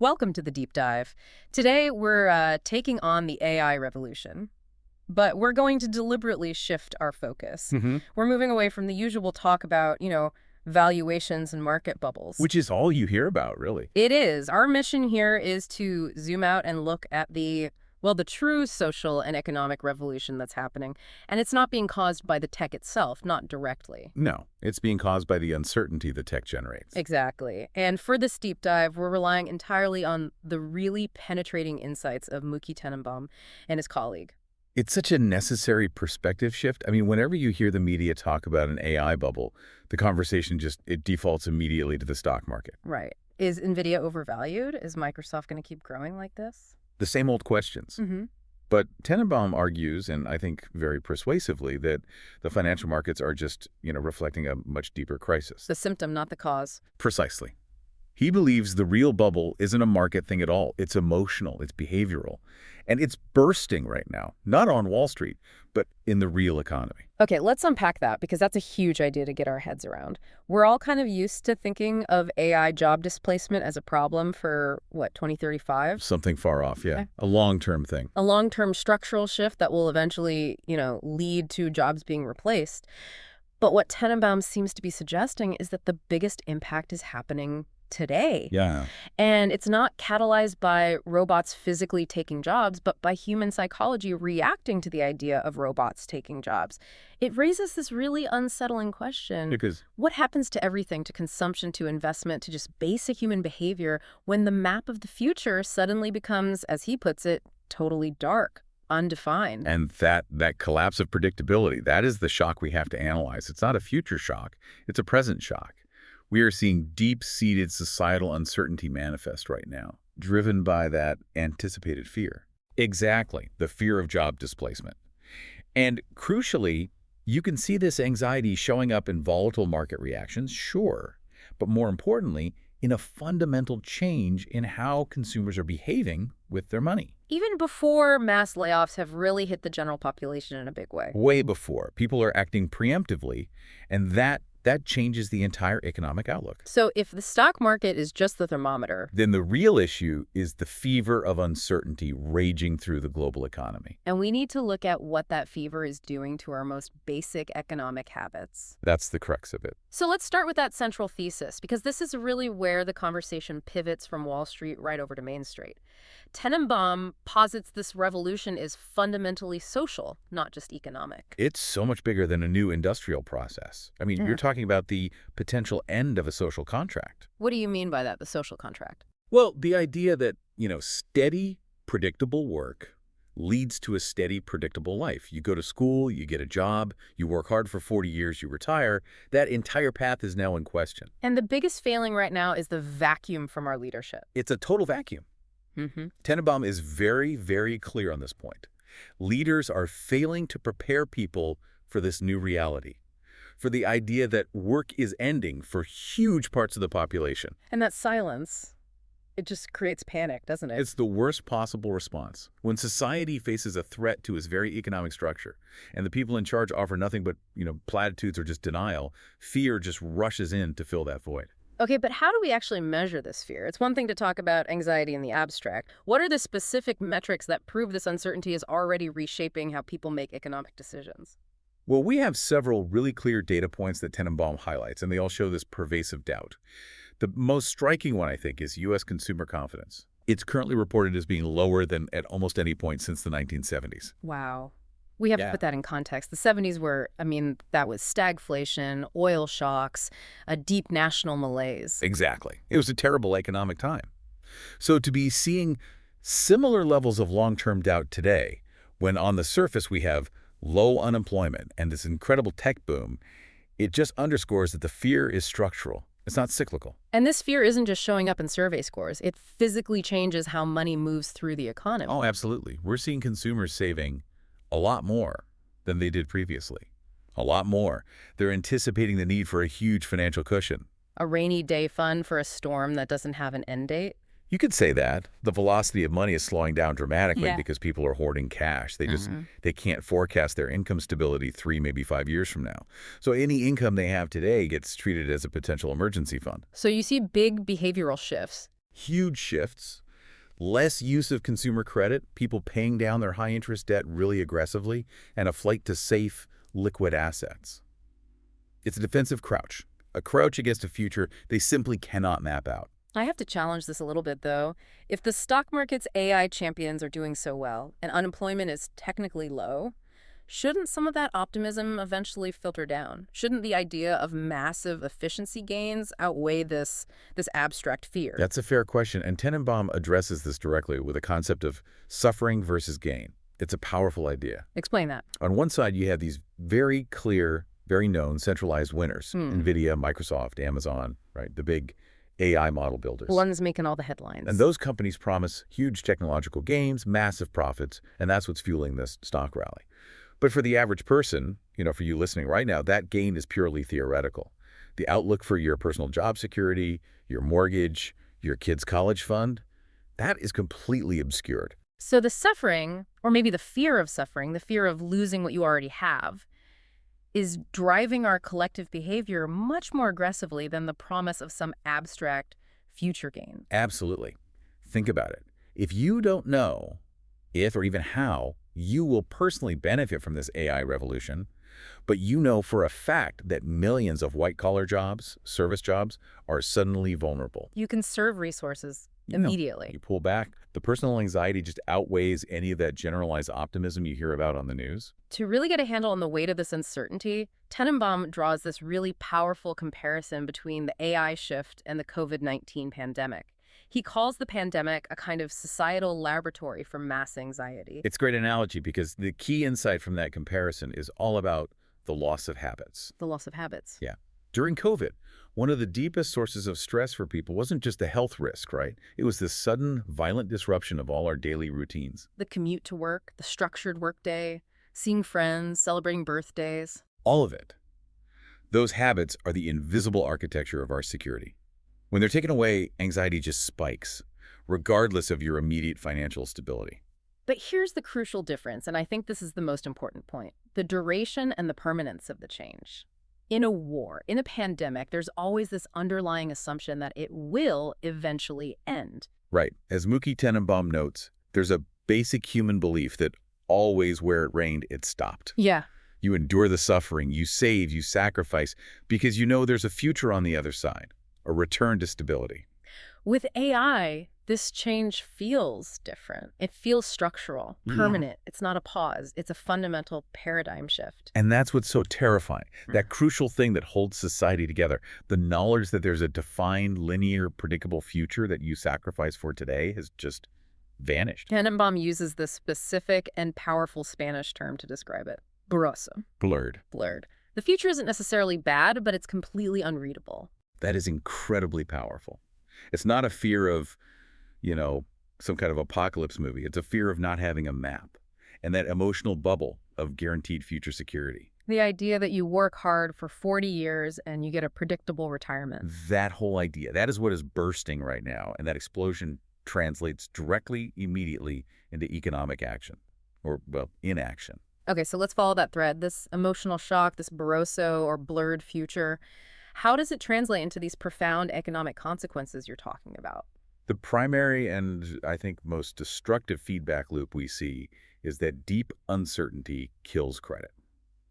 Welcome to the deep dive. Today we're taking on the AI revolution, but we're going to deliberately shift our focus. hmm We're moving away from the usual talk about, valuations and market bubbles. Which is all you hear about, really. It is. Our mission here is to zoom out and look at the true social and economic revolution that's happening. And it's not being caused by the tech itself, not directly. No, it's being caused by the uncertainty the tech generates. Exactly. And for this deep dive, we're relying entirely on the really penetrating insights of Mookie Tenenbaum and his colleague. It's such a necessary perspective shift. I mean, whenever you hear the media talk about an AI bubble, the conversation it defaults immediately to the stock market. Right. Is NVIDIA overvalued? Is Microsoft going to keep growing like this? The same old questions. Mm-hmm. But Tenenbaum argues, and I think very persuasively, that the financial markets are just, reflecting a much deeper crisis. The symptom, not the cause. Precisely. He believes the real bubble isn't a market thing at all. It's emotional, it's behavioral, and it's bursting right now, not on Wall Street, but in the real economy. Okay, let's unpack that because that's a huge idea to get our heads around. We're all kind of used to thinking of AI job displacement as a problem for, 2035? Something far off, yeah. Okay. A long-term thing. A long-term structural shift that will eventually, lead to jobs being replaced. But what Tenenbaum seems to be suggesting is that the biggest impact is happening today. Yeah. And it's not catalyzed by robots physically taking jobs, but by human psychology reacting to the idea of robots taking jobs. It raises this really unsettling question. Because What happens to everything, to consumption, to investment, to just basic human behavior when the map of the future suddenly becomes, as he puts it, totally dark, undefined? and that collapse of predictability, that is the shock we have to analyze. It's not a future shock, it's a present shock. We are seeing deep-seated societal uncertainty manifest right now, driven by that anticipated fear. Exactly, the fear of job displacement. And crucially, you can see this anxiety showing up in volatile market reactions, sure, but more importantly, in a fundamental change in how consumers are behaving with their money. Even before mass layoffs have really hit the general population in a big way. Way before, people are acting preemptively, and that changes the entire economic outlook. So if the stock market is just the thermometer, Then the real issue is the fever of uncertainty raging through the global economy. and we need to look at what that fever is doing to our most basic economic habits. That's the crux of it. So let's start with that central thesis, because this is really where the conversation pivots from Wall Street right over to Main Street. Tenenbaum posits this revolution is fundamentally social, not just economic. It's so much bigger than a new industrial process. I mean, Yeah. you're talking about the potential end of a social contract. What do you mean by that, the social contract? Well, the idea that, steady, predictable work leads to a steady, predictable life. You go to school, you get a job, you work hard for 40 years, you retire. That entire path is now in question. And the biggest failing right now is the vacuum from our leadership. It's a total vacuum. Mm-hmm. Tenenbaum is very, very clear on this point. Leaders are failing to prepare people for this new reality, for the idea that work is ending for huge parts of the population. And that silence, it just creates panic, doesn't it? It's the worst possible response. When society faces a threat to its very economic structure, and the people in charge offer nothing but, platitudes or just denial, fear just rushes in to fill that void. Okay, but how do we actually measure this fear? It's one thing to talk about anxiety in the abstract. What are the specific metrics that prove this uncertainty is already reshaping how people make economic decisions? Well, we have several really clear data points that Tenenbaum highlights, and they all show this pervasive doubt. The most striking one, I think, is U.S. consumer confidence. It's currently reported as being lower than at almost any point since the 1970s. Wow. We have to Yeah. put that in context. The 70s were, that was stagflation, oil shocks, a deep national malaise. Exactly. It was a terrible economic time. So to be seeing similar levels of long-term doubt today, when on the surface we have low unemployment and this incredible tech boom, it just underscores that the fear is structural. It's not cyclical. And this fear isn't just showing up in survey scores. It physically changes how money moves through the economy. Oh, absolutely. We're seeing consumers saving a lot more than they did previously. A lot more. They're anticipating the need for a huge financial cushion. A rainy day fund for a storm that doesn't have an end date. You could say that. The velocity of money is slowing down dramatically Yeah. because people are hoarding cash. They can't forecast their income stability 3, maybe 5 years from now. So any income they have today gets treated as a potential emergency fund. So you see big behavioral shifts. Huge shifts, less use of consumer credit, people paying down their high-interest debt really aggressively, and a flight to safe, liquid assets. It's a defensive crouch, a crouch against a future they simply cannot map out. I have to challenge this a little bit, though. If the stock market's AI champions are doing so well and unemployment is technically low, shouldn't some of that optimism eventually filter down? Shouldn't the idea of massive efficiency gains outweigh this abstract fear? That's a fair question, and Tenenbaum addresses this directly with a concept of suffering versus gain. It's a powerful idea. Explain that. On one side, you have these very clear, very known centralized winners, NVIDIA, Microsoft, Amazon, right? The big AI model builders. The one's making all the headlines. And those companies promise huge technological gains, massive profits, and that's what's fueling this stock rally. But for the average person, for you listening right now, that gain is purely theoretical. The outlook for your personal job security, your mortgage, your kid's college fund, that is completely obscured. So the suffering, or maybe the fear of suffering, the fear of losing what you already have, is driving our collective behavior much more aggressively than the promise of some abstract future gain. Absolutely. Think about it. If you don't know if or even how you will personally benefit from this AI revolution, but you know for a fact that millions of white-collar jobs, service jobs, are suddenly vulnerable. You conserve resources immediately. You pull back. The personal anxiety just outweighs any of that generalized optimism you hear about on the news. To really get a handle on the weight of this uncertainty, Tenenbaum draws this really powerful comparison between the AI shift and the COVID-19 pandemic. He calls the pandemic a kind of societal laboratory for mass anxiety. It's a great analogy because the key insight from that comparison is all about the loss of habits. The loss of habits. Yeah. During COVID, one of the deepest sources of stress for people wasn't just a health risk, right? It was this sudden, violent disruption of all our daily routines. The commute to work, the structured workday, seeing friends, celebrating birthdays. All of it. Those habits are the invisible architecture of our security. When they're taken away, anxiety just spikes, regardless of your immediate financial stability. But here's the crucial difference, and I think this is the most important point: the duration and the permanence of the change. In a war, in a pandemic, there's always this underlying assumption that it will eventually end. Right. As Mookie Tenenbaum notes, there's a basic human belief that always where it rained, it stopped. Yeah. You endure the suffering, you save, you sacrifice, because you know there's a future on the other side, a return to stability. With AI, this change feels different. It feels structural, permanent. It's not a pause. It's a fundamental paradigm shift. And that's what's so terrifying. That crucial thing that holds society together, the knowledge that there's a defined, linear, predictable future that you sacrifice for today has just vanished. Tenenbaum uses this specific and powerful Spanish term to describe it: borroso. Blurred. Blurred. The future isn't necessarily bad, but it's completely unreadable. That is incredibly powerful. It's not a fear of, some kind of apocalypse movie. It's a fear of not having a map and that emotional bubble of guaranteed future security. The idea that you work hard for 40 years and you get a predictable retirement. That whole idea, that is what is bursting right now, and that explosion translates directly, immediately into economic action, or, well, inaction. Okay, so let's follow that thread. This emotional shock, this Barroso or blurred future, how does it translate into these profound economic consequences you're talking about? The primary and, I think, most destructive feedback loop we see is that deep uncertainty kills credit.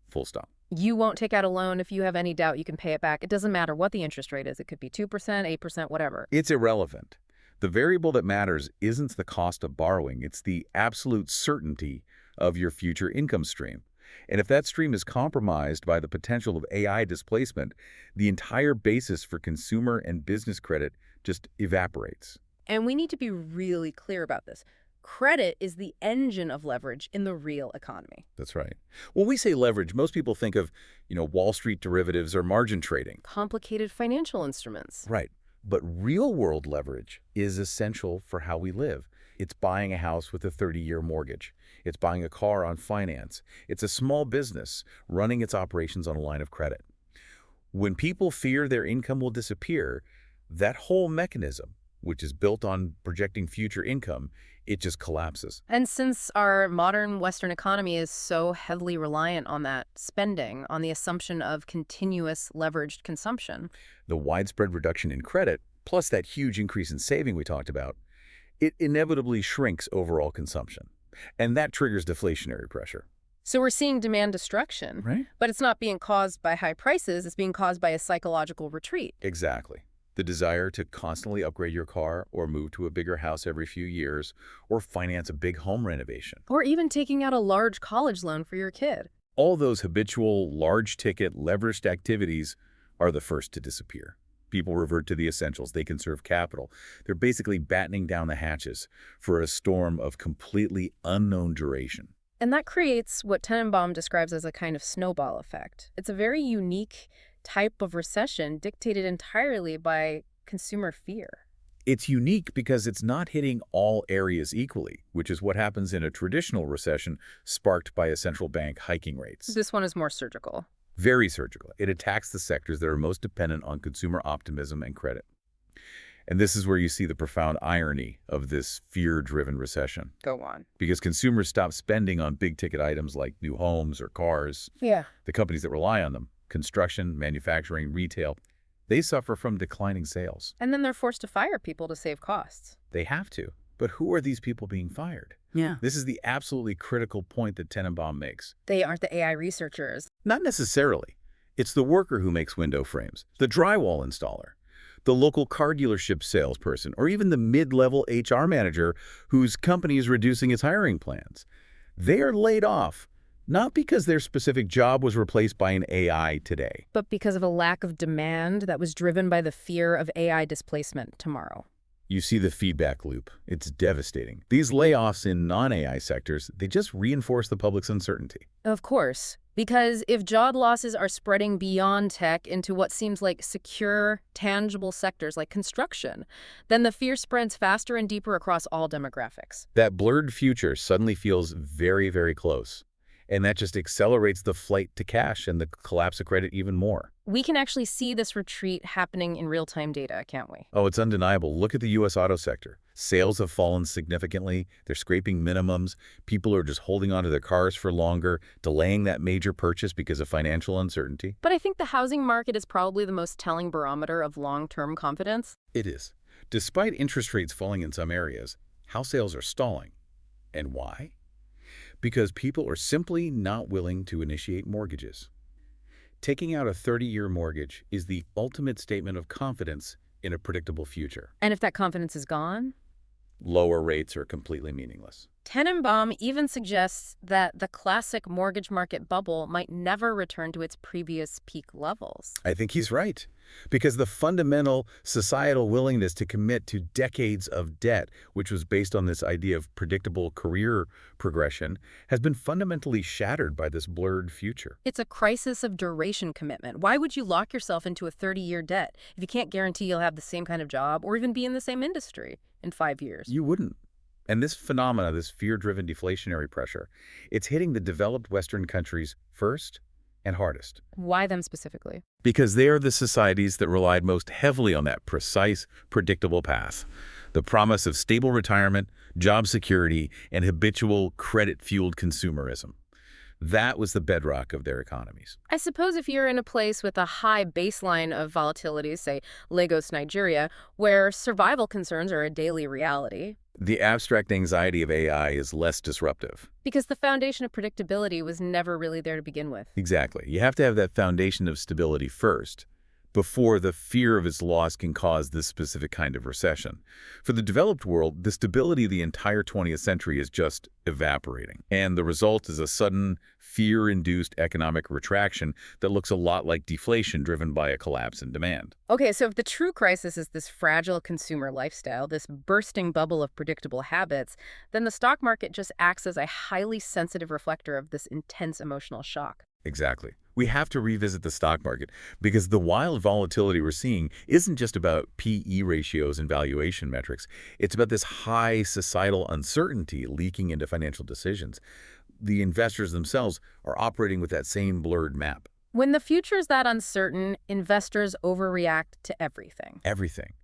Full stop. You won't take out a loan if you have any doubt you can pay it back. It doesn't matter what the interest rate is. It could be 2%, 8%, whatever. It's irrelevant. The variable that matters isn't the cost of borrowing. It's the absolute certainty of your future income stream. And if that stream is compromised by the potential of AI displacement, the entire basis for consumer and business credit just evaporates. And we need to be really clear about this. Credit is the engine of leverage in the real economy. That's right. When we say leverage, most people think of, Wall Street derivatives or margin trading. Complicated financial instruments. Right. But real-world leverage is essential for how we live. It's buying a house with a 30-year mortgage. It's buying a car on finance. It's a small business running its operations on a line of credit. When people fear their income will disappear, that whole mechanism, which is built on projecting future income, it just collapses. And since our modern Western economy is so heavily reliant on that spending, on the assumption of continuous leveraged consumption, The widespread reduction in credit plus that huge increase in saving we talked about, it inevitably shrinks overall consumption. And that triggers deflationary pressure. So we're seeing demand destruction, Right? but it's not being caused by high prices, it's being caused by a psychological retreat. Exactly. The desire to constantly upgrade your car or move to a bigger house every few years or finance a big home renovation. Or even taking out a large college loan for your kid. All those habitual, large-ticket, leveraged activities are the first to disappear. People revert to the essentials. They conserve capital. They're basically battening down the hatches for a storm of completely unknown duration. And that creates what Tenenbaum describes as a kind of snowball effect. It's a very unique type of recession dictated entirely by consumer fear. It's unique because it's not hitting all areas equally, which is what happens in a traditional recession sparked by a central bank hiking rates. This one is more surgical. Very surgical. It attacks the sectors that are most dependent on consumer optimism and credit. And this is where you see the profound irony of this fear-driven recession. Go on. Because consumers stop spending on big-ticket items like new homes or cars. Yeah. The companies that rely on them, construction, manufacturing, retail, they suffer from declining sales. And then they're forced to fire people to save costs. They have to. But who are these people being fired? Yeah. This is the absolutely critical point that Tenenbaum makes. They aren't the AI researchers. Not necessarily. It's the worker who makes window frames, the drywall installer, the local car dealership salesperson, or even the mid-level HR manager whose company is reducing its hiring plans. They are laid off, not because their specific job was replaced by an AI today. But because of a lack of demand that was driven by the fear of AI displacement tomorrow. You see the feedback loop. It's devastating. These layoffs in non-AI sectors, they just reinforce the public's uncertainty. Of course, because if job losses are spreading beyond tech into what seems like secure, tangible sectors like construction, then the fear spreads faster and deeper across all demographics. That blurred future suddenly feels very, very close. And that just accelerates the flight to cash and the collapse of credit even more. We can actually see this retreat happening in real-time data, can't we? Oh, it's undeniable. Look at the U.S. auto sector. Sales have fallen significantly. They're scraping minimums. People are just holding onto their cars for longer, delaying that major purchase because of financial uncertainty. But I think the housing market is probably the most telling barometer of long-term confidence. It is. Despite interest rates falling in some areas, house sales are stalling. And why? Because people are simply not willing to initiate mortgages. Taking out a 30-year mortgage is the ultimate statement of confidence in a predictable future. And if that confidence is gone? Lower rates are completely meaningless. Tenenbaum even suggests that the classic mortgage market bubble might never return to its previous peak levels. I think he's right. Because the fundamental societal willingness to commit to decades of debt, which was based on this idea of predictable career progression, has been fundamentally shattered by this blurred future. It's a crisis of duration commitment. Why would you lock yourself into a 30-year debt if you can't guarantee you'll have the same kind of job or even be in the same industry in 5 years? You wouldn't. And this phenomena, this fear-driven deflationary pressure, it's hitting the developed Western countries first and hardest. Why them specifically? Because they are the societies that relied most heavily on that precise, predictable path. The promise of stable retirement, job security, and habitual credit-fueled consumerism. That was the bedrock of their economies. I suppose if you're in a place with a high baseline of volatility, say Lagos, Nigeria, where survival concerns are a daily reality. The abstract anxiety of AI is less disruptive. Because the foundation of predictability was never really there to begin with. Exactly. You have to have that foundation of stability first, before the fear of its loss can cause this specific kind of recession. For the developed world, the stability of the entire 20th century is just evaporating. And the result is a sudden, fear-induced economic retraction that looks a lot like deflation driven by a collapse in demand. Okay, so if the true crisis is this fragile consumer lifestyle, this bursting bubble of predictable habits, then the stock market just acts as a highly sensitive reflector of this intense emotional shock. Exactly. We have to revisit the stock market because the wild volatility we're seeing isn't just about PE ratios and valuation metrics. It's about this high societal uncertainty leaking into financial decisions. The investors themselves are operating with that same blurred map. When the future is that uncertain, investors overreact to everything. Everything.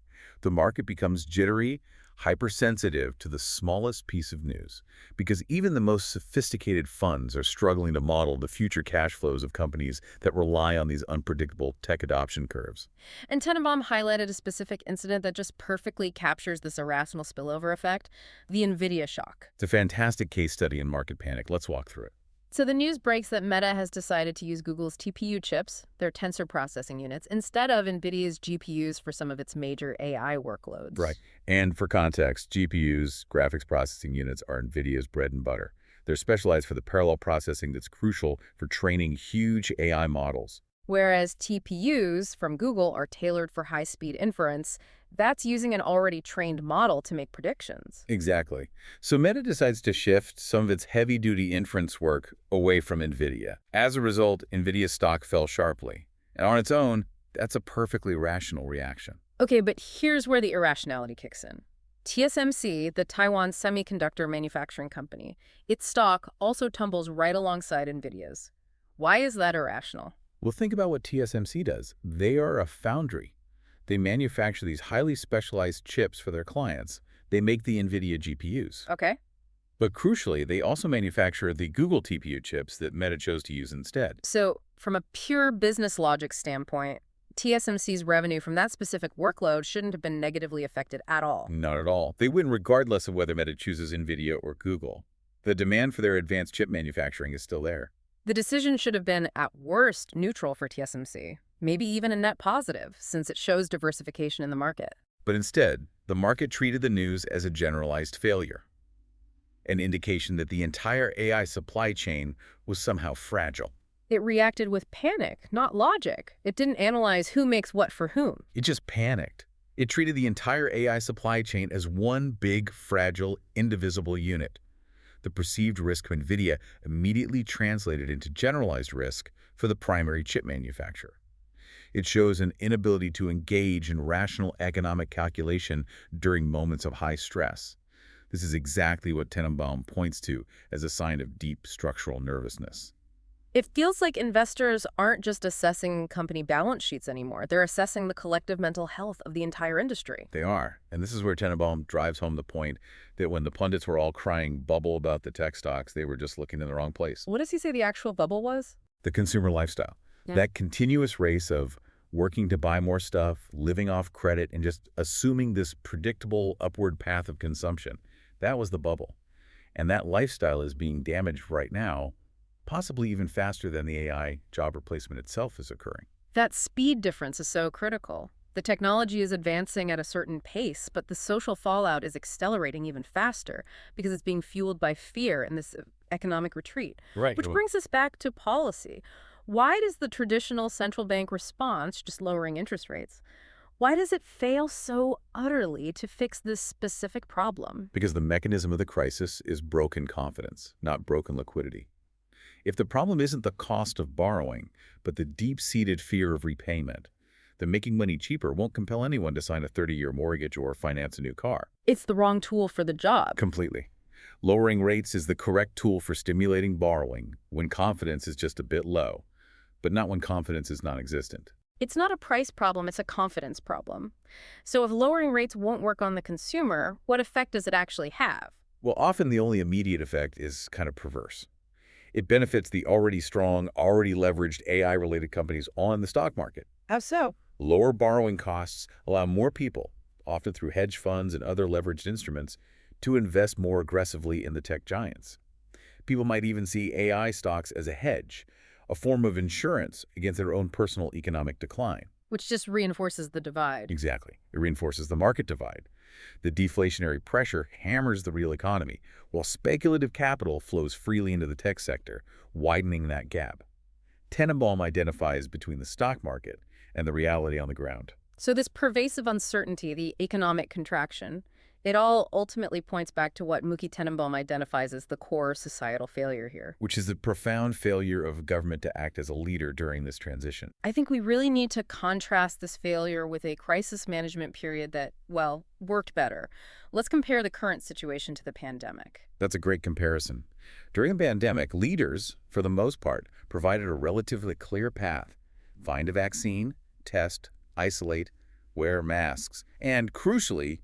The market becomes jittery, hypersensitive to the smallest piece of news, because even the most sophisticated funds are struggling to model the future cash flows of companies that rely on these unpredictable tech adoption curves. And Tenenbaum highlighted a specific incident that just perfectly captures this irrational spillover effect, the NVIDIA shock. It's a fantastic case study in market panic. Let's walk through it. So the news breaks that Meta has decided to use Google's TPU chips, their tensor processing units, instead of NVIDIA's GPUs for some of its major AI workloads. Right. And for context, GPUs, graphics processing units, are NVIDIA's bread and butter. They're specialized for the parallel processing that's crucial for training huge AI models. Whereas TPUs from Google are tailored for high-speed inference, that's using an already trained model to make predictions. Exactly. So Meta decides to shift some of its heavy-duty inference work away from NVIDIA. As a result, NVIDIA's stock fell sharply. And on its own, that's a perfectly rational reaction. Okay, but here's where the irrationality kicks in. TSMC, the Taiwan semiconductor manufacturing company, its stock also tumbles right alongside NVIDIA's. Why is that irrational? Well, think about what TSMC does. They are a foundry. They manufacture these highly specialized chips for their clients. They make the NVIDIA GPUs. Okay. But crucially, they also manufacture the Google TPU chips that Meta chose to use instead. So from a pure business logic standpoint, TSMC's revenue from that specific workload shouldn't have been negatively affected at all. Not at all. They win regardless of whether Meta chooses NVIDIA or Google. The demand for their advanced chip manufacturing is still there. The decision should have been, at worst, neutral for TSMC, maybe even a net positive, since it shows diversification in the market. But instead, the market treated the news as a generalized failure, an indication that the entire AI supply chain was somehow fragile. It reacted with panic, not logic. It didn't analyze who makes what for whom. It just panicked. It treated the entire AI supply chain as one big, fragile, indivisible unit. The perceived risk of NVIDIA immediately translated into generalized risk for the primary chip manufacturer. It shows an inability to engage in rational economic calculation during moments of high stress. This is exactly what Tenenbaum points to as a sign of deep structural nervousness. It feels like investors aren't just assessing company balance sheets anymore. They're assessing the collective mental health of the entire industry. They are. And this is where Tenenbaum drives home the point that when the pundits were all crying bubble about the tech stocks, they were just looking in the wrong place. What does he say the actual bubble was? The consumer lifestyle. Yeah. That continuous race of working to buy more stuff, living off credit, and just assuming this predictable upward path of consumption. That was the bubble. And that lifestyle is being damaged right now, possibly even faster than the AI job replacement itself is occurring. That speed difference is so critical. The technology is advancing at a certain pace, but the social fallout is accelerating even faster because it's being fueled by fear and this economic retreat. Right. Which brings us back to policy. Why does the traditional central bank response, just lowering interest rates, why does it fail so utterly to fix this specific problem? Because the mechanism of the crisis is broken confidence, not broken liquidity. If the problem isn't the cost of borrowing, but the deep-seated fear of repayment, then making money cheaper won't compel anyone to sign a 30-year mortgage or finance a new car. It's the wrong tool for the job. Completely. Lowering rates is the correct tool for stimulating borrowing when confidence is just a bit low, but not when confidence is non-existent. It's not a price problem, it's a confidence problem. So if lowering rates won't work on the consumer, what effect does it actually have? Well, often the only immediate effect is kind of perverse. It benefits the already strong, already leveraged AI-related companies on the stock market. How so? Lower borrowing costs allow more people, often through hedge funds and other leveraged instruments, to invest more aggressively in the tech giants. People might even see AI stocks as a hedge, a form of insurance against their own personal economic decline. Which just reinforces the divide. Exactly. It reinforces the market divide. The deflationary pressure hammers the real economy, while speculative capital flows freely into the tech sector, widening that gap. Tenenbaum identifies between the stock market and the reality on the ground. So this pervasive uncertainty, the economic contraction, it all ultimately points back to what Muki Tenenbaum identifies as the core societal failure here. Which is the profound failure of government to act as a leader during this transition. I think we really need to contrast this failure with a crisis management period that, well, worked better. Let's compare the current situation to the pandemic. That's a great comparison. During the pandemic, leaders, for the most part, provided a relatively clear path. Find a vaccine, test, isolate, wear masks, and, crucially,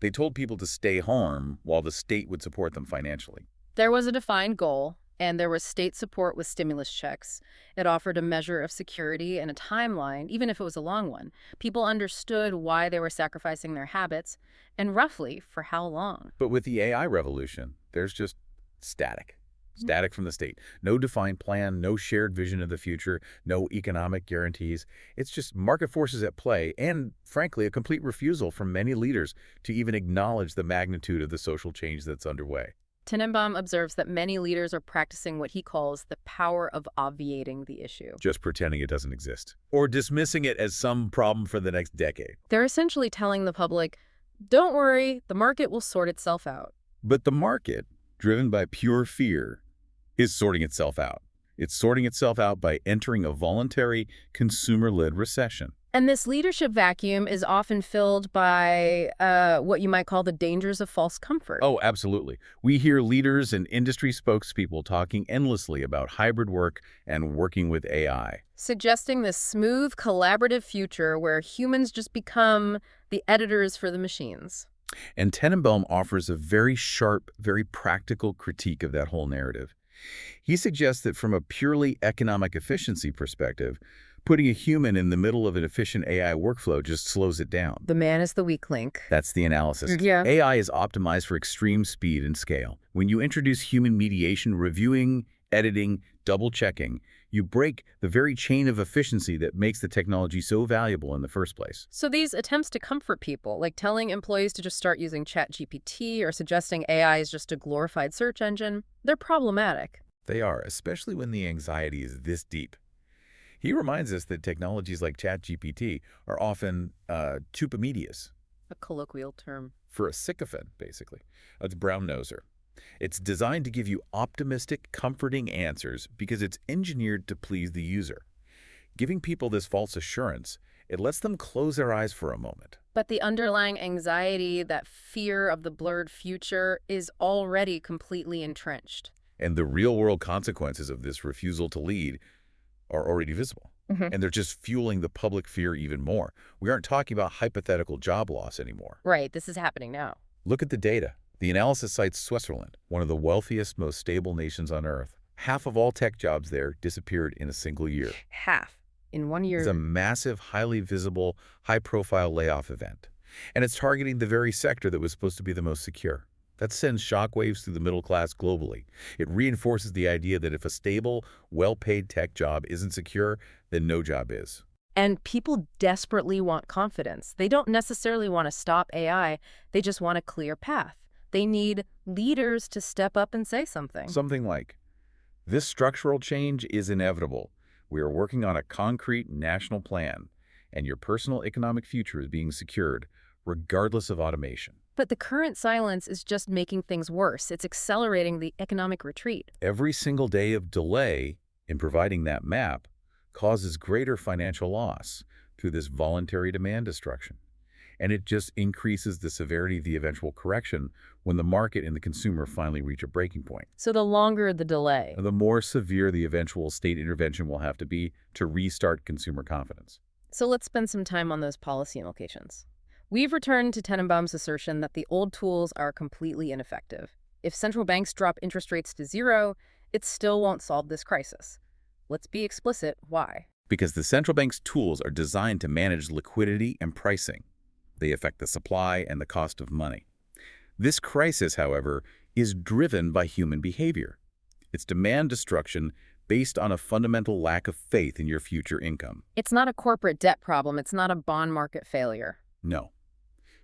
They told people to stay home while the state would support them financially. There was a defined goal, and there was state support with stimulus checks. It offered a measure of security and a timeline, even if it was a long one. People understood why they were sacrificing their habits, and roughly for how long. But with the AI revolution, there's just static. Static from the state. No defined plan, no shared vision of the future, no economic guarantees. It's just market forces at play and, frankly, a complete refusal from many leaders to even acknowledge the magnitude of the social change that's underway. Tenenbaum observes that many leaders are practicing what he calls the power of obviating the issue. Just pretending it doesn't exist. Or dismissing it as some problem for the next decade. They're essentially telling the public, don't worry, the market will sort itself out. But the market, driven by pure fear, is sorting itself out. It's sorting itself out by entering a voluntary, consumer-led recession. And this leadership vacuum is often filled by what you might call the dangers of false comfort. Oh, absolutely. We hear leaders and industry spokespeople talking endlessly about hybrid work and working with AI. Suggesting this smooth, collaborative future where humans just become the editors for the machines. And Tenenbaum offers a very sharp, very practical critique of that whole narrative. He suggests that from a purely economic efficiency perspective, putting a human in the middle of an efficient AI workflow just slows it down. The man is the weak link. That's the analysis. Yeah. AI is optimized for extreme speed and scale. When you introduce human mediation, reviewing, editing, double-checking, you break the very chain of efficiency that makes the technology so valuable in the first place. So these attempts to comfort people, like telling employees to just start using ChatGPT or suggesting AI is just a glorified search engine, they're problematic. They are, especially when the anxiety is this deep. He reminds us that technologies like ChatGPT are often tupamedias. A colloquial term. For a sycophant, basically. It's brown-noser. It's designed to give you optimistic, comforting answers because it's engineered to please the user. Giving people this false assurance, it lets them close their eyes for a moment. But the underlying anxiety, that fear of the blurred future, is already completely entrenched. And the real-world consequences of this refusal to lead are already visible. And they're just fueling the public fear even more. We aren't talking about hypothetical job loss anymore. Right, this is happening now. Look at the data. The analysis cites Switzerland, one of the wealthiest, most stable nations on Earth. Half of all tech jobs there disappeared in a single year. Half. In 1 year. It's a massive, highly visible, high-profile layoff event. And it's targeting the very sector that was supposed to be the most secure. That sends shockwaves through the middle class globally. It reinforces the idea that if a stable, well-paid tech job isn't secure, then no job is. And people desperately want confidence. They don't necessarily want to stop AI. They just want a clear path. They need leaders to step up and say something. Something like, this structural change is inevitable. We are working on a concrete national plan, and your personal economic future is being secured, regardless of automation. But the current silence is just making things worse. It's accelerating the economic retreat. Every single day of delay in providing that map causes greater financial loss through this voluntary demand destruction. And it just increases the severity of the eventual correction when the market and the consumer finally reach a breaking point. So the longer the delay, The more severe the eventual state intervention will have to be to restart consumer confidence. So let's spend some time on those policy implications. We've returned to Tenenbaum's assertion that the old tools are completely ineffective. If central banks drop interest rates to zero, it still won't solve this crisis. Let's be explicit, why? Because the central bank's tools are designed to manage liquidity and pricing. They affect the supply and the cost of money. This crisis, however, is driven by human behavior. It's demand destruction based on a fundamental lack of faith in your future income. It's not a corporate debt problem. It's not a bond market failure. No.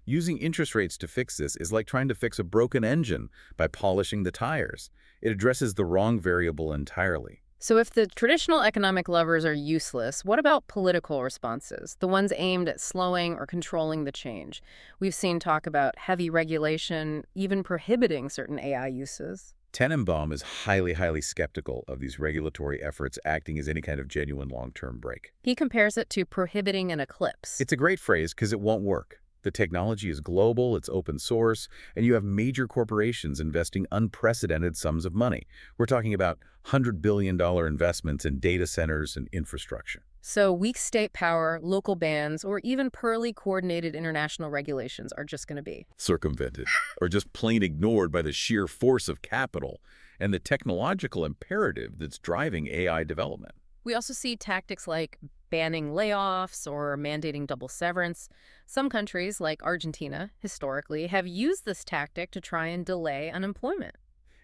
Using interest rates to fix this is like trying to fix a broken engine by polishing the tires. It addresses the wrong variable entirely. So if the traditional economic levers are useless, what about political responses, the ones aimed at slowing or controlling the change? We've seen talk about heavy regulation, even prohibiting certain AI uses. Tenenbaum is highly skeptical of these regulatory efforts acting as any kind of genuine long-term break. He compares it to prohibiting an eclipse. It's a great phrase because it won't work. The technology is global, it's open source, and you have major corporations investing unprecedented sums of money. We're talking about $100 billion investments in data centers and infrastructure. So weak state power, local bans, or even poorly coordinated international regulations are just going to be. Circumvented, or just plain ignored by the sheer force of capital and the technological imperative that's driving AI development. We also see tactics like banning layoffs or mandating double severance. Some countries, like Argentina, historically, have used this tactic to try and delay unemployment.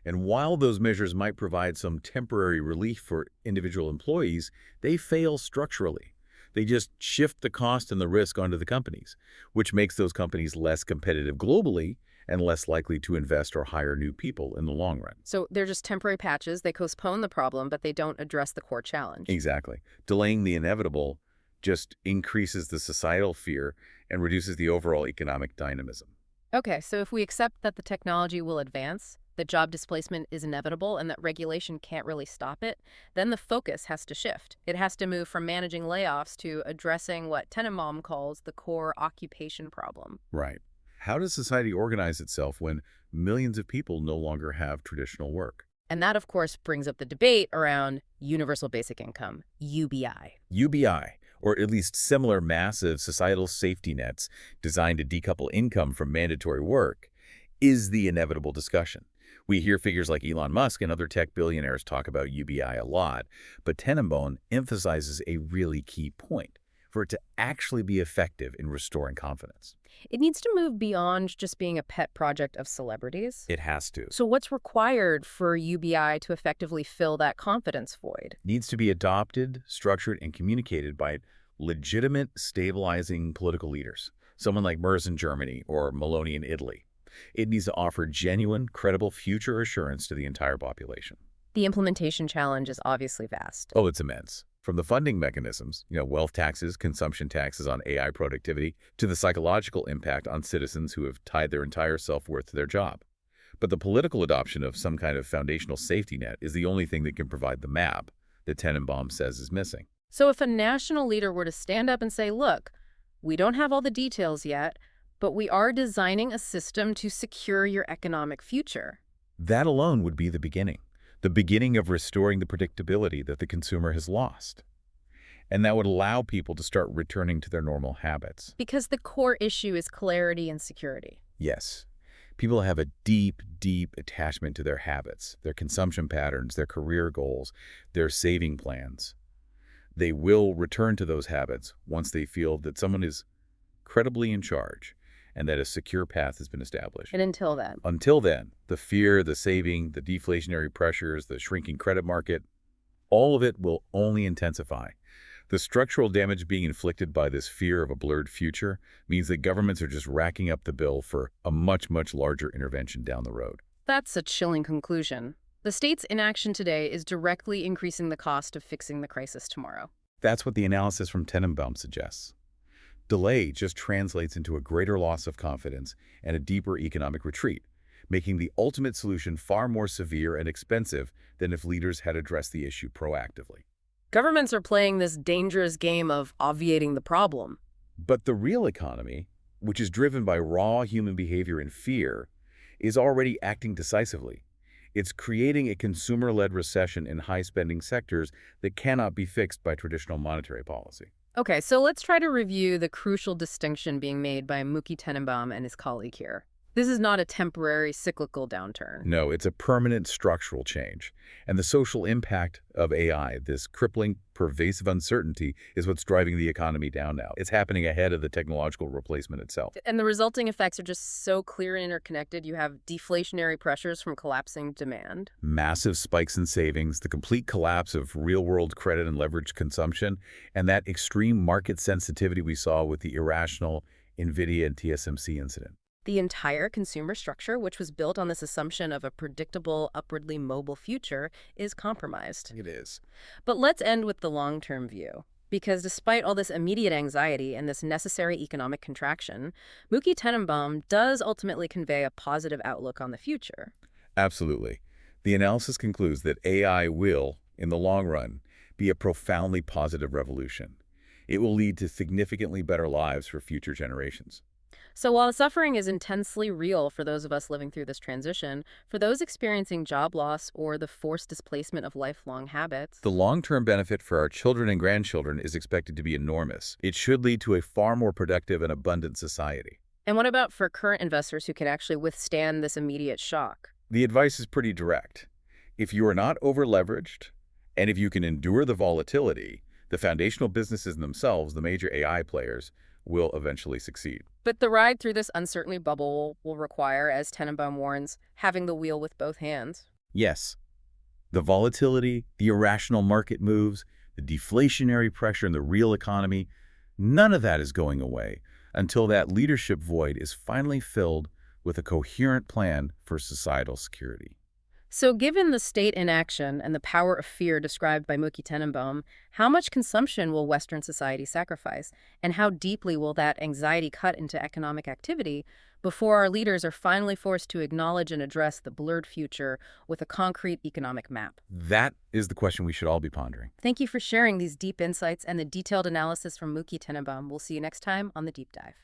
And while those measures might provide some temporary relief for individual employees, they fail structurally. They just shift the cost and the risk onto the companies, which makes those companies less competitive globally and less likely to invest or hire new people in the long run. So they're just temporary patches. They postpone the problem, but they don't address the core challenge. Exactly. Delaying the inevitable just increases the societal fear and reduces the overall economic dynamism. Okay, so if we accept that the technology will advance, that job displacement is inevitable, and that regulation can't really stop it, then the focus has to shift. It has to move from managing layoffs to addressing what Tenenbaum calls the core occupation problem. Right. How does society organize itself when millions of people no longer have traditional work? And that, of course, brings up the debate around universal basic income, UBI. UBI, or at least similar massive societal safety nets designed to decouple income from mandatory work, is the inevitable discussion. We hear figures like Elon Musk and other tech billionaires talk about UBI a lot, but Tenenbaum emphasizes a really key point: for it to actually be effective in restoring confidence, It needs to move beyond just being a pet project of celebrities. it has to. So what's required for UBI to effectively fill that confidence void? Needs to be adopted, structured, and communicated by legitimate, stabilizing political leaders, someone like Merz in Germany or Meloni in Italy. It needs to offer genuine, credible future assurance to the entire population. The implementation challenge is obviously vast. Oh, it's immense. From the funding mechanisms, wealth taxes, consumption taxes on AI productivity, to the psychological impact on citizens who have tied their entire self-worth to their job. But the political adoption of some kind of foundational safety net is the only thing that can provide the map that Tenenbaum says is missing. So if a national leader were to stand up and say, look, we don't have all the details yet, but we are designing a system to secure your economic future. That alone would be the beginning of restoring the predictability that the consumer has lost. And that would allow people to start returning to their normal habits. Because the core issue is clarity and security. Yes, people have a deep, deep attachment to their habits, their consumption patterns, their career goals, their saving plans. They will return to those habits once they feel that someone is credibly in charge and that a secure path has been established. And until then, Until then, the fear, the saving, the deflationary pressures, the shrinking credit market, all of it will only intensify. The structural damage being inflicted by this fear of a blurred future means that governments are just racking up the bill for a much, much larger intervention down the road. that's a chilling conclusion. The state's inaction today is directly increasing the cost of fixing the crisis tomorrow. That's what the analysis from Tenenbaum suggests. Delay just translates into a greater loss of confidence and a deeper economic retreat, making the ultimate solution far more severe and expensive than if leaders had addressed the issue proactively. Governments are playing this dangerous game of obviating the problem. But the real economy, which is driven by raw human behavior and fear, is already acting decisively. It's creating a consumer-led recession in high-spending sectors that cannot be fixed by traditional monetary policy. Okay, so let's try to review the crucial distinction being made by Muki Tenenbaum and his colleague here. This is not a temporary cyclical downturn. No, it's a permanent structural change. And the social impact of AI, this crippling, pervasive uncertainty, is what's driving the economy down now. It's happening ahead of the technological replacement itself. And the resulting effects are just so clear and interconnected. You have deflationary pressures from collapsing demand. Massive spikes in savings, the complete collapse of real-world credit and leveraged consumption, and that extreme market sensitivity we saw with the irrational NVIDIA and TSMC incident. The entire consumer structure, which was built on this assumption of a predictable, upwardly mobile future, is compromised. It is. But let's end with the long-term view. Because despite all this immediate anxiety and this necessary economic contraction, Muki Tenenbaum does ultimately convey a positive outlook on the future. Absolutely. The analysis concludes that AI will, in the long run, be a profoundly positive revolution. It will lead to significantly better lives for future generations. So while the suffering is intensely real for those of us living through this transition, for those experiencing job loss or the forced displacement of lifelong habits, The long-term benefit for our children and grandchildren is expected to be enormous. It should lead to a far more productive and abundant society. and what about for current investors who can actually withstand this immediate shock? The advice is pretty direct. If you are not over-leveraged, and if you can endure the volatility, the foundational businesses themselves, the major AI players, will eventually succeed. But the ride through this uncertainty bubble will require, as Tenenbaum warns, having the wheel with both hands. Yes, the volatility, the irrational market moves, the deflationary pressure in the real economy, none of that is going away until that leadership void is finally filled with a coherent plan for societal security. So given the state inaction and the power of fear described by Mookie Tenenbaum, how much consumption will Western society sacrifice? And how deeply will that anxiety cut into economic activity before our leaders are finally forced to acknowledge and address the blurred future with a concrete economic map? That is the question we should all be pondering. Thank you for sharing these deep insights and the detailed analysis from Mookie Tenenbaum. We'll see you next time on The Deep Dive.